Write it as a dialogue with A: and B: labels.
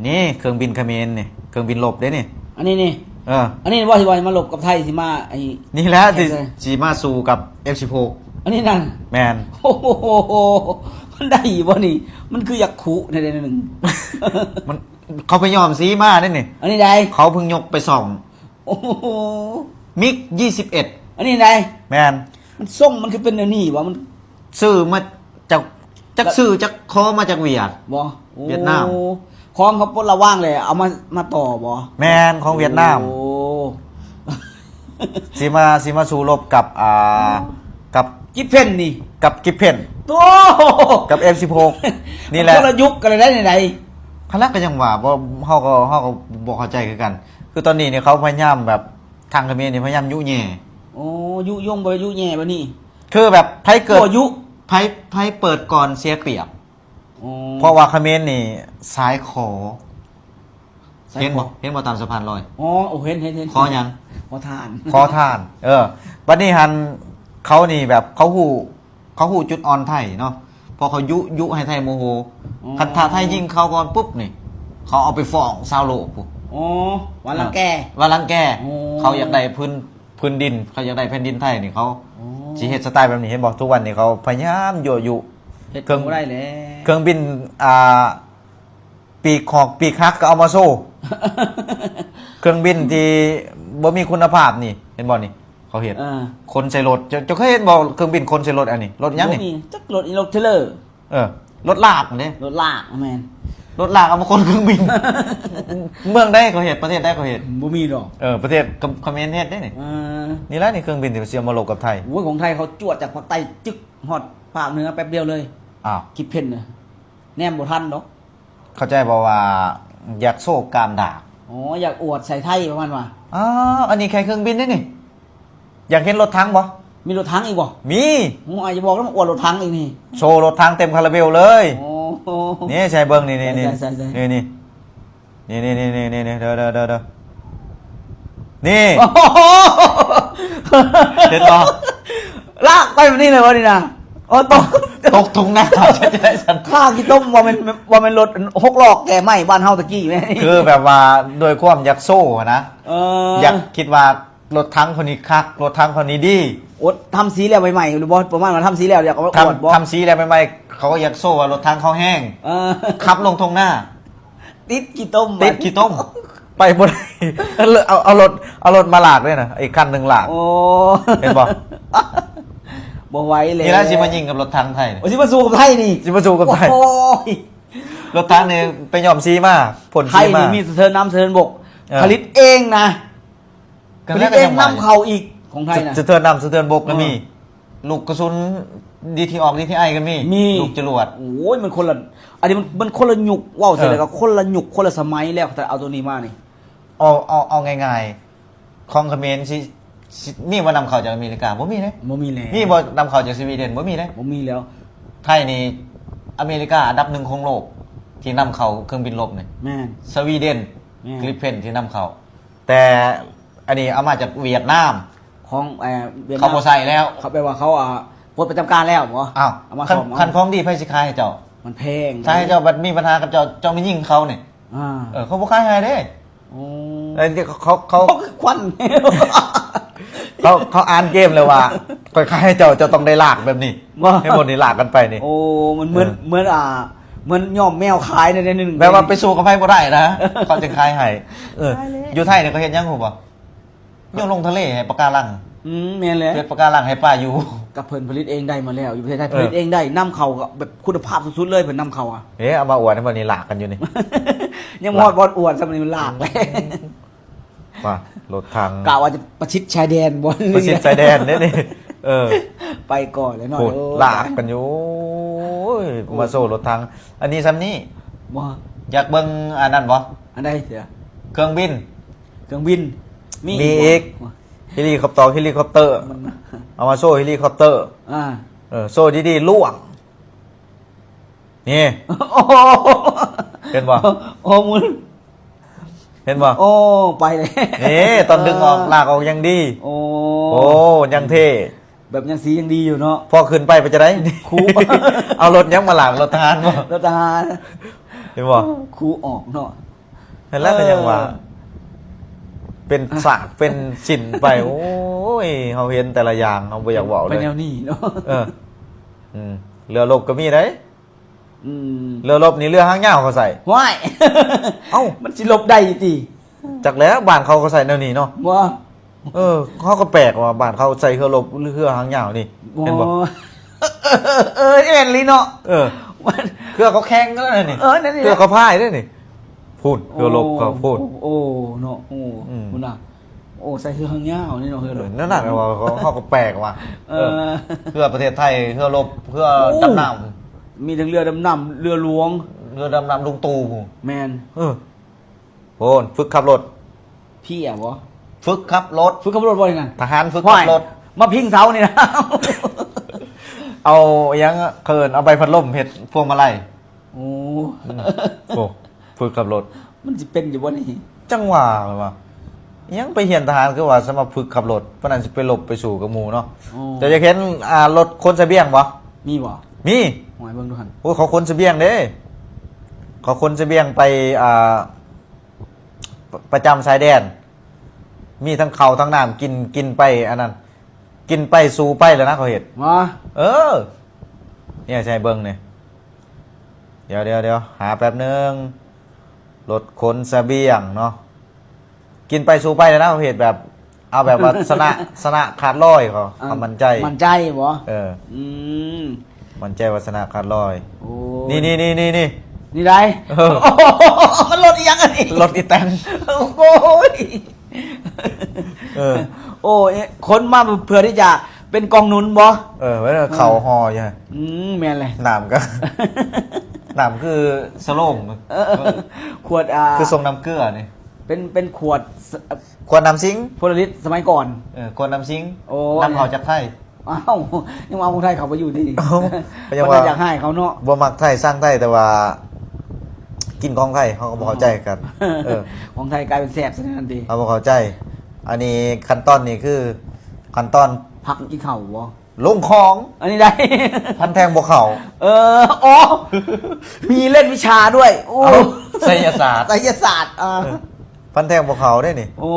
A: นี่เครื่องบินเขมรนี่เครื่องบินลบเด้นี่
B: อันนี้นี่อันนี้ว่าสิว่ามาหลบกับไทยสิมาไอ้
A: นี่แหละที่สิมาสู่กับ F16
B: อันนี้นั่น
A: แมน
B: โอ้โหมันได้บ่นี่มันคืออยากขู่ในหนึ่ง
A: มันเขาไปยอมซีมาได้นี่
B: อันนี้ได้
A: เขาเพิ่งยกไปส่อง
B: โอ้โห
A: มิก21
B: อันนี้ได้
A: แมน
B: มันส่งมันคือเป็นอันนี้วะมัน
A: ซื้อมาจากซื้อจากคอมาจากเวียดเวียดนาม
B: ของเขาปลดระว่างเลยเอามาต่อบ่
A: แมนของเวียดนาม
B: โอ้
A: สีมาสู้รบกับ
B: กิฟเพนนี่
A: กับกิฟเพน
B: ตัว
A: กับ F16 นี่แหละ
B: คนละยุคกันเลยได้ไหน
A: พลักก็ยังว่าบ่เฮาก็บ่เข้าใจคือกันคือตอนนี้เนี่ยเขาพยายามแบบทางเขมรนี่พยายามยุแย่
B: โอ้ยุยงบ่ยุแย่บ่นี่
A: คือแบบไผเกิด
B: ยุ
A: ไผเปิดก่อนเสียเปรียบเพราะว่าเขมรนี่ซ้ายขอเห็นบ่ตามสะพานลอย
B: อ๋อโอ้เห็น
A: ขอหยัง
B: ขอทาน
A: บัดนี้หันเขานี่แบบเขาฮู้จุดอ่อนไทยเนาะพอเขายุให้ไทยโมโหคันถ้าไทยยิงเขาก่อนปุ๊บนี่เขาเอาไปฟ้องชาวโลกปุ๊บ
B: อ๋อวันลังแก
A: เขาอยากได้พื้นดินเขาอยากได้แผ่นดินไทยนี่เขาสิเฮ็ดสไตล์แบบนี้เห็นบ่ทุกวันนี้เขาพยายามยั่วยุ
B: เครื่องบ่ได้แล้ว
A: เครื่องบินปีกฮักก็เอามาโซ่เครื่องบินที่บ่มีคุณภาพนี่เห็นบ่นี่เขาเห็นคนใส่รถจะเคยเห็นบ่เครื่องบินคนใส่รถอันนี้รถยังนี่
B: จักรถอีรถเทเลอร์
A: รถลากนี่
B: รถลากแม่น
A: รถลากเอามาคนเครื่องบินเมืองได้เขาเห็นประเทศได้เขาเห็น
B: บ่มีดอก
A: ประเทศเขมรเฮ็ดได้นี่นี่แหละนี่เครื่องบินที่สิเอามาลบกับไทย
B: โอ้ยของไทยเขาจวดจากภาคใต้จึกฮอดภาคเหนือแป๊บเดียวเลยคิดเพ่นน่ะแนมบ่ทันดอก
A: เข้าใจบ่ว่าอยากโซ่กามดาบ
B: อ๋ออยากอวดใส่ไทยประมาณว่า
A: อันนี้แค่เครื่องบินได้นี่อยากเห็นรถถังบ่
B: มีรถถังอีกบ่
A: มี
B: อาจจะบอกแล้วมันอวดรถถังอีกนี่
A: โชว์รถถังเต็มคาราเบลเลยนี่ใช่เบิ้งนี่เด้อนี่เห็นบ่
B: ลากไปแบบนี้เลยวะนี่นะ
A: ตกถุงน้ำจะได้สัน
B: ข้ากี่ต้มว่ามันรถ6 ล้อแก่ไหมบ้านเฮาตะกี้แม่
A: คือแบบว่าโดยความอยากโซ่นะอยากคิดว่ารถถังคนนี้คักรถถังคนนี้ดี
B: ทำสีแล้วใหม่ๆหรือบ่ประมาณว่าทำสีแล้วอยากเอา
A: ทำสีแล้วใหม่ๆเขาก็อยากโซ่ว่ารถถังเขาแห้งขับลงทงหน้า
B: ติดกี่ต้ม
A: ไปบ่ได้เอารถมาหลากด้วยนะไอ้คันหนึ่งหลากเห็นบ่
B: บ่ไหวเลย
A: นี่แล้วสิมายิงกับรถถังไทย
B: สิมาสู้กับไทยนี่
A: สิมาสู้กับไทยรถถังนี่ไปยอมซีมาผลซีมา
B: ไทยนี่มีสะเทินน้ำสะเทินบกผลิตเองนะผลิตเองนำเข้าอีกของไทยนะ
A: สะเทินน้ำสะเทินบกก็มีลูกกระสุนดีทีออกดีทีไอก็มีลูกจรวด
B: โอ้ยมันคนละอันนี้มันคนละยุคว้าวเสร็จแล้วก็คนละยุคคนละสมัยแล้วแต่เอาตัวนี้มานี่
A: เอาง่ายๆของเขมรมีบ่นำเข้าจากอเมริกาบ่มีเลย
B: บ่มีแล้ว
A: มีบ่นำเข้าจากสวีเดนบ่มีเลย
B: บ่มีแล้ว
A: ไทยนี่อเมริกาอันดับ1ของโลกที่นำเข้าเครื่องบินรบนี่
B: แม่น
A: สวีเดนกริปเพนที่นำเข้าแต่อันนี้เอามาจากเวียดนาม
B: ของ
A: เวียดนามเขาบ่ใส่แล้ว
B: เขาแปลว่าเขาปลดประจำการแล้วบ่
A: เอามาซ่อมคันของดีไผสิขายให้เจ้า
B: มันแพง
A: ใช่เจ้าบัดมีปัญหากับเจ้าไม่ยิงเขาเนี่ยเขาบ่ขายให้เด้เขา
B: ควัน
A: เขาอ่านเกมเลยว่าค่อยขายให้เจ้าต้องได้ลากแบบนี้ให้หมดนี่ลากกันไปนี่
B: โอ้มันเหมือนย่อมแมวขายในนึง
A: แบบว่าไปสู้กับไผบ่ได้นะเขาจะขายให้อยู่ไทยเนี่ยเขาเฮ็ดยังฮู้บ่ย่อลงทะเลให้ปะการัง
B: แม่นแล้ว
A: เฮ็ดปะการังให้ป้าอยู่
B: กับเพิ่นผลิตเองได้มาแล้วอยู่ประเทศไทยผลิตเองได้นำเข้าแบบคุณภาพสุดๆเลยเพิ่นนำเข้า
A: เอามาอวดให้มันนี่ลากกันอยู่นี่
B: ยังมอดบอลอวดซะมันลากเลย
A: ว่ารถทาง
B: กะว่าจะประชิดชายแดนบ่
A: ประชิดชายแดนนี่
B: ไปก่อนเลยหน่อย
A: ลากกันอยู่มาโซ่รถทางอันนี้ซ้ำนี้
B: บ่
A: อยากเบิ่งอันนั้นบ่
B: อันใดเสีย
A: เครื่องบิน
B: มี
A: อีกเฮลิคอปเตอร์เอามาโซ่เฮลิคอปเตอร์โซ่ดีๆล่วงนี่เห็นบ่
B: โอ้มึง
A: เห็นบ่
B: โอ้ไปเลย
A: นี่ตอนดึงออกลากออกยังดีโอ้ยังเท่
B: แบบยังสียังดีอยู่เนาะ
A: พอขึ้นไปจะได้คูเอารถยังมาหลากรถทหารบ่
B: รถทหาร
A: เห็นบ่
B: คูออกเนาะ
A: เห็นแล้วก็ยังว่า เป็นสากเป็นสินไป โอ้ยเขาเห็นแต่ละอย่างเขาบ่อยากบอกเลย
B: เป็นแนวนี้เนาะ
A: เออเรือรบก็มีได้
B: อืม
A: เรือรบนี่เรือหางยาวเขาใส่
B: ว้าย
A: เอ้า
B: มันสิหลบได้ติ
A: จากแล้วบ้านเขาก็ใส่แนวนี้เนาะ
B: บ่
A: เขาก็แปลกว่าบ้านเขาใส่เรือรบหรือเรือหางยาวนี่เห็นบ่
B: นี่เป็นลีเนาะ
A: เครือเขาแข็งก็ได้นี่
B: นั่นนี่
A: เครือเขาพายได้นี่พูดเรือรบเขาพูด
B: โอ้เนาะโอ้คุณน่ะโอ้ใส่เสื้อหางยาวนี่เนาะเฮือ
A: นั่นน่ะว่าเขาก็แปลกว่ะเพื่อประเทศไทยเพื่อรบเพื่อดำน้ำ
B: มีทั้งเรือดำน้ำเรือหลวง
A: เรือดำน้ำลุงตู่
B: แมน
A: โอ้ฝึกขับรถ
B: พี่อ่ะบ่
A: ฝึกขับรถ
B: ฝึกขับรถบ่ยังไง
A: ทหารฝึกขับรถ
B: มาพิงเสานี่นะ
A: เอายังเคินเอาใบพัดลมเห็ดพวงมาลัย
B: โอ้
A: โอ้ฝึกขับรถ
B: มันจะเป็นอยู่บ่นี่
A: จังหวะเลยว่ะยังไปเห็นทหารคือว่าสำหรับฝึกขับรถเพราะนั้นจะไปหลบไปสู่กับหมูเนาะแต่จะเห็นรถคนเสบียงปะ
B: มีบ่
A: มี
B: หอยเบิ่งดูหั่น
A: โอ้เขาคนเสบียงเด้เขาคนเสบียงไปประจำชายแดน มีทั้งเขาทั้งน้ำกินไปอันนั้น กินไปสู่ไปแล้วนะเขาเห็น
B: มา
A: เนี่ยใช่เบิ้งเนี่ยเดี๋ยวหาแป๊บนึงรถขนเสบียงเนาะกินไปสู่ไปแล้วนะเขาเห็นแบบ เอาแบบว่าสนะขาดลอยเขามั่นใจ
B: มั่นใจบ่
A: อื
B: ม
A: มั่นใจว่าสนะขาดลอย
B: โอ้
A: นี่
B: นี่ได้
A: เออ
B: มันรถอีหยังอันนี้
A: รถอีแตน
B: โอ้ย
A: โอ้
B: คนมาเพื่อที่จะเป็นกองหนุนบ่
A: ไว้เข่าหอใช่
B: แม่นเลย
A: หนามก็ หนามคือสโลม
B: ขวด
A: คือทรงน้ำเกลือนี่
B: เป็นขวด
A: ขวดน้ำซิงค์
B: โพลาริสสมัยก่อน
A: ขวดน้ำซิงค์
B: โอ้
A: น้ำเขาจากไทย
B: อ้าวยังเอาคนไทยเขาไปอยู่ที่นี่
A: เอ้าก็ยัง
B: มัน
A: ว่า
B: อยากให้เขาเนาะ
A: บ่มักไทยสร้างไทยแต่ว่า กินของไทยเขาก็บ่เข้าใจกัน
B: ของไทยกลายเป็นแสบซะทันที
A: เขาบ่เข้าใจ อันนี้ขั้นตอนนี้คือขั้นตอน
B: พักกินข้าวบ่
A: ลงของ
B: อันนี้ได้
A: พันแทงบ่เข่า
B: อ๋อมีเล่นวิชาด้วยโอ้
A: เอาไสยศาสตร์
B: ไสยศาสตร์
A: พันแทงบ่เข่าได้นี่
B: โอ้